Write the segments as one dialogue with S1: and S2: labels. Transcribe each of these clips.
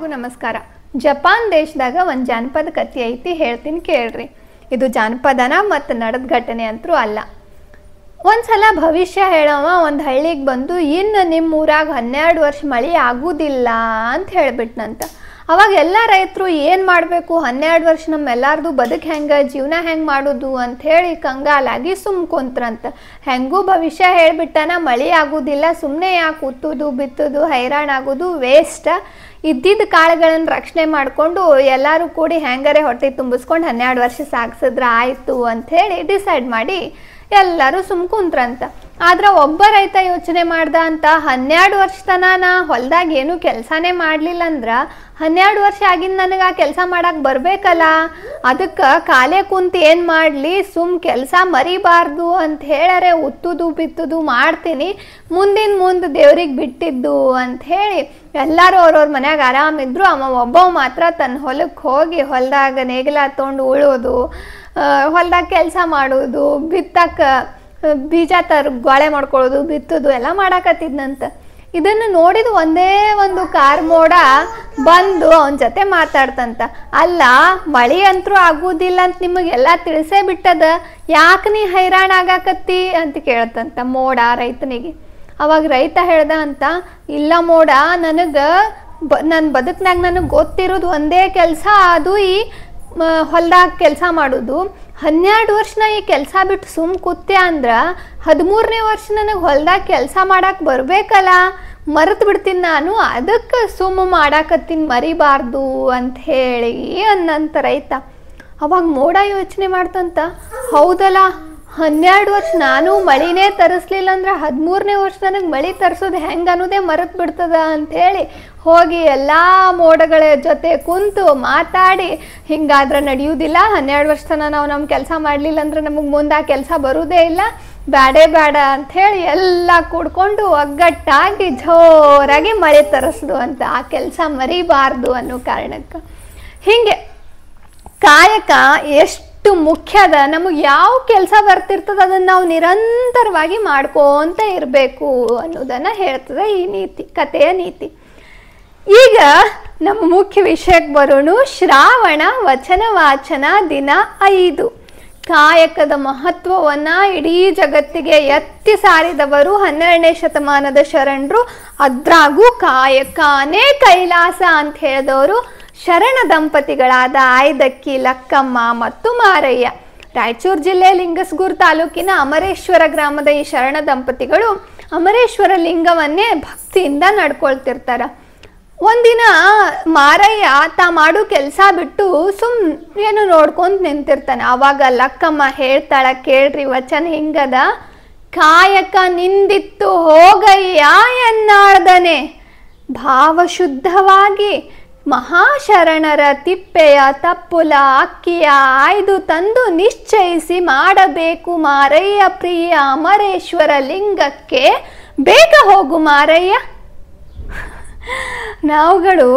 S1: ಎಲ್ಲರಿಗೂ ನಮಸ್ಕಾರ. ಜಪಾನ್ ದೇಶದಾಗ ಒಂದು ಜಾನಪದ ಕಥೆ ಐತಿ, ಹೇಳ್ತೀನಿ ಕೇಳ್ರಿ. ಇದು ಜಾನಪದನ ಮತ್ತು ನಡೆದ ಘಟನೆ ಅಂತೂ ಅಲ್ಲ. ಒಂದ್ಸಲ ಭವಿಷ್ಯ ಹೇಳವ ಒಂದು ಹಳ್ಳಿಗೆ ಬಂದು, ಇನ್ನು ನಿಮ್ಮ ಊರಾಗ 12 ವರ್ಷ ಮಳೆ ಆಗುವುದಿಲ್ಲ ಅಂತ ಹೇಳಿಬಿಟ್ನಂತ. ಅವಾಗ ಎಲ್ಲ ರೈತರು ಏನು ಮಾಡಬೇಕು, 12 ವರ್ಷ ನಮ್ಮೆಲ್ಲಾರ್ದು ಬದುಕು ಹೆಂಗೆ, ಜೀವನ ಹೆಂಗೆ ಮಾಡೋದು ಅಂಥೇಳಿ ಕಂಗಾಲಾಗಿ ಕುಂತ್ರಂತ. ಹೆಂಗೂ ಭವಿಷ್ಯ ಹೇಳಿಬಿಟ್ಟಾನ, ಮಳೆ ಆಗೋದಿಲ್ಲ, ಸುಮ್ಮನೆ ಯಾಕೆ ಉತ್ತುದು ಬಿತ್ತುದು ಹೈರಾಣಾಗೋದು ವೇಸ್ಟ್, ಇದ್ದಿದ್ದ ಕಾಳುಗಳನ್ನು ರಕ್ಷಣೆ ಮಾಡಿಕೊಂಡು ಎಲ್ಲರೂ ಕೂಡಿ ಹೆಂಗಾರೆ ಹೊಟ್ಟೆ ತುಂಬಿಸ್ಕೊಂಡು 12 ವರ್ಷ ಸಾಗಿಸಿದ್ರೆ ಆಯಿತು ಅಂಥೇಳಿ ಡಿಸೈಡ್ ಮಾಡಿ ಎಲ್ಲರೂ ಕುಂತ್ರಂತ. ಆದ್ರೆ ಒಬ್ಬ ರೈತ ಯೋಚನೆ ಮಾಡ್ದ ಅಂತ, 12 ವರ್ಷ ತನಕ ನಾ ಹೊಲ್ದಾಗ ಏನೂ ಕೆಲಸನೇ ಮಾಡಲಿಲ್ಲ ಅಂದ್ರೆ 12 ವರ್ಷ ಆಗಿಂದ ನನಗೆ ಆ ಕೆಲಸ ಮಾಡಕ್ಕೆ ಬರಬೇಕಲ್ಲ, ಅದಕ್ಕೆ ಕಾಲೇ ಕುಂತು ಏನು ಮಾಡಲಿ, ಕೆಲಸ ಮರಿಬಾರ್ದು ಅಂತ ಹೇಳರೆ ಉತ್ತುದು ಬಿತ್ತುದು ಮಾಡ್ತೀನಿ, ಮುಂದೆ ದೇವ್ರಿಗೆ ಬಿಟ್ಟಿದ್ದು ಅಂಥೇಳಿ ಎಲ್ಲರೂ ಅವ್ರವ್ರ ಮನ್ಯಾಗ ಆರಾಮಿದ್ರು. ಒಬ್ಬ ಮಾತ್ರ ತನ್ನ ಹೊಲಕ್ಕೆ ಹೋಗಿ ಹೊಲದಾಗ ನೇಗಿಲ ತೊಗೊಂಡು ಉಳೋದು, ಹೊಲ್ದಾಗ ಕೆಲಸ ಮಾಡೋದು, ಬಿತ್ತಕ್ಕೆ ಬೀಜ ಗೋಳೆ ಮಾಡ್ಕೊಳ್ಳೋದು, ಬಿತ್ತೋದು ಎಲ್ಲ ಮಾಡಾಕತ್ತಿದ್ನಂತ. ಇದನ್ನು ನೋಡಿದ ಒಂದೇ ಒಂದು ಕಾರ್ ಮೋಡ ಬಂದು ಅವನ ಜೊತೆ ಮಾತಾಡ್ತಂತ. ಅಲ್ಲ, ಮಳೆ ಅಂತರೂ ಆಗುವುದಿಲ್ಲ ಅಂತ ನಿಮಗೆಲ್ಲ ತಿಳಿಸೇ ಬಿಟ್ಟದ, ಯಾಕೆ ನೀ ಹೈರಾಣ ಆಗಾಕತ್ತಿ ಅಂತ ಕೇಳ್ತಂತ ಮೋಡ ರೈತನಿಗೆ. ಅವಾಗ ರೈತ ಹೇಳ್ದ ಅಂತ, ಇಲ್ಲ ಮೋಡ, ನನಗೆ ನನ್ನ ಬದುಕ್ನಾಗ ನನಗೆ ಗೊತ್ತಿರೋದು ಒಂದೇ ಕೆಲಸ, ಅದು ಈ ಹೊಲ್ದಾಗ ಕೆಲಸ ಮಾಡೋದು. 12 ವರ್ಷ ನಾ ಈ ಕೆಲಸ ಬಿಟ್ಟು ಕೂತೆ ಅಂದ್ರೆ 13ನೇ ವರ್ಷ ನನಗೆ ಹೊಲ್ದಾಗ ಕೆಲಸ ಮಾಡಕ್ಕೆ ಬರಬೇಕಲ್ಲ, ಮರೆತು ಬಿಡ್ತೀನಿ ನಾನು, ಅದಕ್ಕೆ ಮಾಡಾಕತ್ತೀನಿ, ಮರಿಬಾರ್ದು ಅಂತ ಹೇಳಿ ಅನ್ನಂತ ರೈತ. ಅವಾಗ ಮೋಡ ಯೋಚನೆ ಮಾಡ್ತಂತ, ಹೌದಲ್ಲ, 12 ವರ್ಷ ನಾನು ಮಳಿನೇ ತರಿಸ್ಲಿಲ್ಲ ಅಂದ್ರೆ 13ನೇ ವರ್ಷ ನನಗೆ ಮಳೆ ತರಿಸೋದು ಹೆಂಗೆ ಅನ್ನೋದೇ ಮರೆತು ಬಿಡ್ತದ ಅಂಥೇಳಿ ಹೋಗಿ ಎಲ್ಲ ಮೋಡಗಳ ಜೊತೆ ಕುಂತು ಮಾತಾಡಿ, ಹಿಂಗಾದ್ರೆ ನಡೆಯುವುದಿಲ್ಲ, 12 ವರ್ಷ ತನಕ ನಾವು ನಮ್ಮ ಕೆಲಸ ಮಾಡಲಿಲ್ಲ ಅಂದ್ರೆ ನಮಗೆ ಮುಂದೆ ಆ ಕೆಲಸ ಬರುವುದೇ ಇಲ್ಲ, ಬೇಡ ಅಂಥೇಳಿ ಎಲ್ಲ ಕೂಡ್ಕೊಂಡು ಒಗ್ಗಟ್ಟಾಗಿ ಜೋರಾಗಿ ಮಳೆ ತರಿಸ್ದು ಅಂತ, ಆ ಕೆಲಸ ಮರಿಬಾರ್ದು ಅನ್ನೋ ಕಾರಣಕ್ಕೆ. ಹೀಗೆ ಕಾಯಕ ಎಷ್ಟು ಮುಖ್ಯದ, ನಮಗೆ ಯಾವ ಕೆಲಸ ಬರ್ತಿರ್ತದ ಅದನ್ನು ನಾವು ನಿರಂತರವಾಗಿ ಮಾಡ್ಕೊಂತ ಇರಬೇಕು ಅನ್ನೋದನ್ನು ಹೇಳ್ತದೆ ಈ ನೀತಿ, ಕಥೆಯ ನೀತಿ. ಈಗ ನಮ್ಮ ಮುಖ್ಯ ವಿಷಯಕ್ಕೆ ಬರೋಣ. ಶ್ರಾವಣ ವಚನ ವಾಚನ ದಿನ 5. ಕಾಯಕದ ಮಹತ್ವವನ್ನು ಇಡೀ ಜಗತ್ತಿಗೆ ಎತ್ತಿ ಸಾರಿದವರು 12ನೇ ಶತಮಾನದ ಶರಣರು. ಅದ್ರಾಗೂ ಕಾಯಕನೇ ಕೈಲಾಸ ಅಂತ ಹೇಳಿದವರು ಶರಣ ದಂಪತಿಗಳಾದ ಆಯ್ದಕ್ಕಿ ಲಕ್ಕಮ್ಮ ಮತ್ತು ಮಾರಯ್ಯ. ರಾಯಚೂರು ಜಿಲ್ಲೆ ಲಿಂಗಸ್ಗೂರು ತಾಲೂಕಿನ ಅಮರೇಶ್ವರ ಗ್ರಾಮದ ಈ ಶರಣ ದಂಪತಿಗಳು ಅಮರೇಶ್ವರ ಲಿಂಗವನ್ನೇ ಭಕ್ತಿಯಿಂದ ನಡ್ಕೊಳ್ತಿರ್ತಾರ. ಒಂದಿನ ಮಾರಯ್ಯ ತಾ ಮಾಡೋ ಕೆಲಸ ಬಿಟ್ಟು ಏನು ನೋಡ್ಕೊಂಡು ನಿಂತಿರ್ತಾನೆ. ಆವಾಗ ಲಕ್ಕಮ್ಮ ಹೇಳ್ತಾಳ, ಕೇಳ್ರಿ ವಚನ ಹಿಂಗದ, ಕಾಯಕ ನಿಂದಿತ್ತು ಹೋಗಯ್ಯ ಎನ್ನಾಳ್ದನೆ, ಭಾವಶುದ್ಧವಾಗಿ ಮಹಾಶರಣರ ತಿಪ್ಪೆಯ ತಪ್ಪುಲ ಅಕ್ಕಿಯ ಆಯ್ದು ತಂದು ನಿಶ್ಚಯಿಸಿ ಮಾಡಬೇಕು ಮಾರಯ್ಯ ಪ್ರಿಯ ಅಮರೇಶ್ವರ ಲಿಂಗಕ್ಕೆ, ಬೇಗ ಹೋಗು ಮಾರಯ್ಯ. ನಾವುಗಳು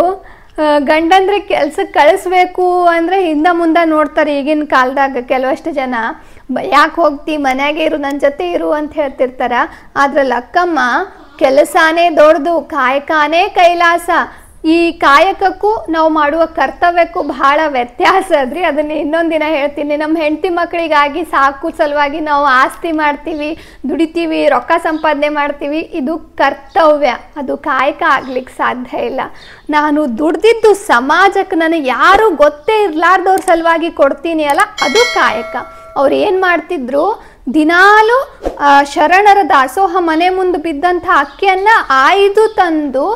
S1: ಗಂಡಂದ್ರೆ ಕೆಲ್ಸಕ್ಕೆ ಕಳಿಸ್ಬೇಕು ಅಂದರೆ ಹಿಂದೆ ಮುಂದೆ ನೋಡ್ತಾರೆ. ಈಗಿನ ಕಾಲದಾಗ ಕೆಲವಷ್ಟು ಜನ ಯಾಕೆ ಹೋಗ್ತಿ, ಮನೆಯಾಗೆ ಇರು, ನನ್ನ ಜೊತೆ ಇರು ಅಂತ ಹೇಳ್ತಿರ್ತಾರ. ಆದ್ರೆ ಲಕ್ಕಮ್ಮ ಕೆಲಸನೇ ದೊಡ್ಡದು, ಕಾಯಕನೇ ಕೈಲಾಸ. ಈ ಕಾಯಕಕ್ಕೂ ನಾವು ಮಾಡುವ ಕರ್ತವ್ಯಕ್ಕೂ ಬಹಳ ವ್ಯತ್ಯಾಸ ಅದ್ರಿ. ಅದನ್ನು ಇನ್ನೊಂದಿನ ಹೇಳ್ತೀನಿ. ನಮ್ಮ ಹೆಂಡತಿ ಮಕ್ಕಳಿಗಾಗಿ ಸಾಕು ಸಲುವಾಗಿ ನಾವು ಆಸ್ತಿ ಮಾಡ್ತೀವಿ, ದುಡಿತೀವಿ, ರೊಕ್ಕ ಸಂಪಾದನೆ ಮಾಡ್ತೀವಿ, ಇದು ಕರ್ತವ್ಯ, ಅದು ಕಾಯಕ ಆಗ್ಲಿಕ್ಕೆ ಸಾಧ್ಯ ಇಲ್ಲ. ನಾನು ದುಡ್ದಿದ್ದು ಸಮಾಜಕ್ಕೆ ನನಗೆ ಯಾರು ಗೊತ್ತೇ ಇರಲಾರ್ದವ್ರ ಸಲುವಾಗಿ ಕೊಡ್ತೀನಿ ಅಲ್ಲ, ಅದು ಕಾಯಕ. ಅವ್ರು ಏನು ಮಾಡ್ತಿದ್ರು, ದಿನಾಲು ಶರಣರ ದಾಸೋಹ ಮನೆ ಮುಂದೆ ಬಿದ್ದಂಥ ಅಕ್ಕಿಯನ್ನು ಆಯ್ದು ತಂದು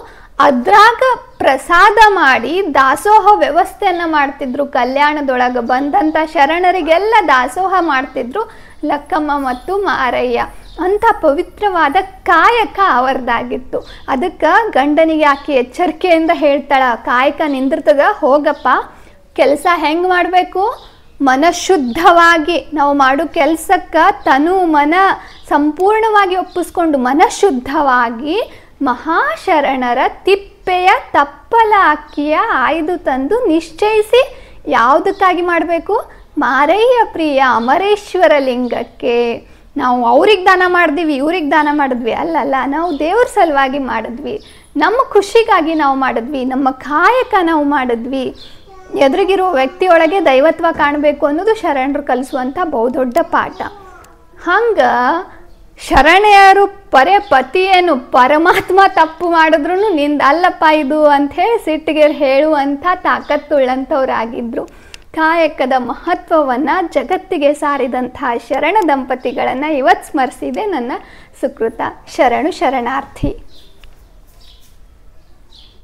S1: ಅದ್ರಾಗ ಪ್ರಸಾದ ಮಾಡಿ ದಾಸೋಹ ವ್ಯವಸ್ಥೆಯನ್ನು ಮಾಡ್ತಿದ್ರು. ಕಲ್ಯಾಣದೊಳಗೆ ಬಂದಂಥ ಶರಣರಿಗೆಲ್ಲ ದಾಸೋಹ ಮಾಡ್ತಿದ್ರು ಲಕ್ಕಮ್ಮ ಮತ್ತು ಮಾರಯ್ಯ. ಅಂಥ ಪವಿತ್ರವಾದ ಕಾಯಕ ಅವರದಾಗಿತ್ತು. ಅದಕ್ಕೆ ಗಂಡನಿಗೆ ಆಕೆ ಎಚ್ಚರಿಕೆಯಿಂದ ಹೇಳ್ತಾಳ, ಕಾಯಕ ನಿಂದಿರ್ತದ, ಹೋಗಪ್ಪ, ಕೆಲಸ ಹೆಂಗೆ ಮಾಡಬೇಕು, ಮನಶುದ್ಧವಾಗಿ ನಾವು ಮಾಡೋ ಕೆಲಸಕ್ಕೆ ತನು ಮನ ಸಂಪೂರ್ಣವಾಗಿ ಒಪ್ಪಿಸ್ಕೊಂಡು ಮನಶುದ್ಧವಾಗಿ ಮಹಾಶರಣರ ತಿಪ್ಪೆಯ ತಪ್ಪಲ ಅಕ್ಕಿಯ ಆಯ್ದು ತಂದು ನಿಶ್ಚಯಿಸಿ ಯಾವುದಕ್ಕಾಗಿ ಮಾಡಬೇಕು, ಮಾರಯ್ಯ ಪ್ರಿಯ ಅಮರೇಶ್ವರ ಲಿಂಗಕ್ಕೆ, ನಾವು ಅವ್ರಿಗೆ ದಾನ ಮಾಡಿದ್ವಿ ಇವ್ರಿಗೆ ದಾನ ಮಾಡಿದ್ವಿ ಅಲ್ಲಲ್ಲ, ನಾವು ದೇವ್ರ ಸಲುವಾಗಿ ಮಾಡಿದ್ವಿ, ನಮ್ಮ ಖುಷಿಗಾಗಿ ನಾವು ಮಾಡಿದ್ವಿ, ನಮ್ಮ ಕಾಯಕ ನಾವು ಮಾಡಿದ್ವಿ. ಎದುರಿಗಿರೋ ವ್ಯಕ್ತಿಯೊಳಗೆ ದೈವತ್ವ ಕಾಣಬೇಕು ಅನ್ನೋದು ಶರಣರು ಕಲಿಸುವಂಥ ಬಹುದೊಡ್ಡ ಪಾಠ. ಹಂಗೆ ಶರಣೆಯರು ಪತಿಯೇನು ಪರಮಾತ್ಮ ತಪ್ಪು ಮಾಡಿದ್ರು ನಿಂದ ಅಲ್ಲಪ್ಪ ಇದು ಅಂಥೇಳಿ ಸಿಟ್ಟಿಗೆ ಹೇಳುವಂಥ ತಾಕತ್ತುಳ್ಳಂಥವ್ರಾಗಿದ್ದರು. ಕಾಯಕದ ಮಹತ್ವವನ್ನು ಜಗತ್ತಿಗೆ ಸಾರಿದಂಥ ಶರಣ ದಂಪತಿಗಳನ್ನು ಇವತ್ತು ಸ್ಮರಿಸಿದೆ ನನ್ನ ಸುಕೃತ. ಶರಣು ಶರಣಾರ್ಥಿ.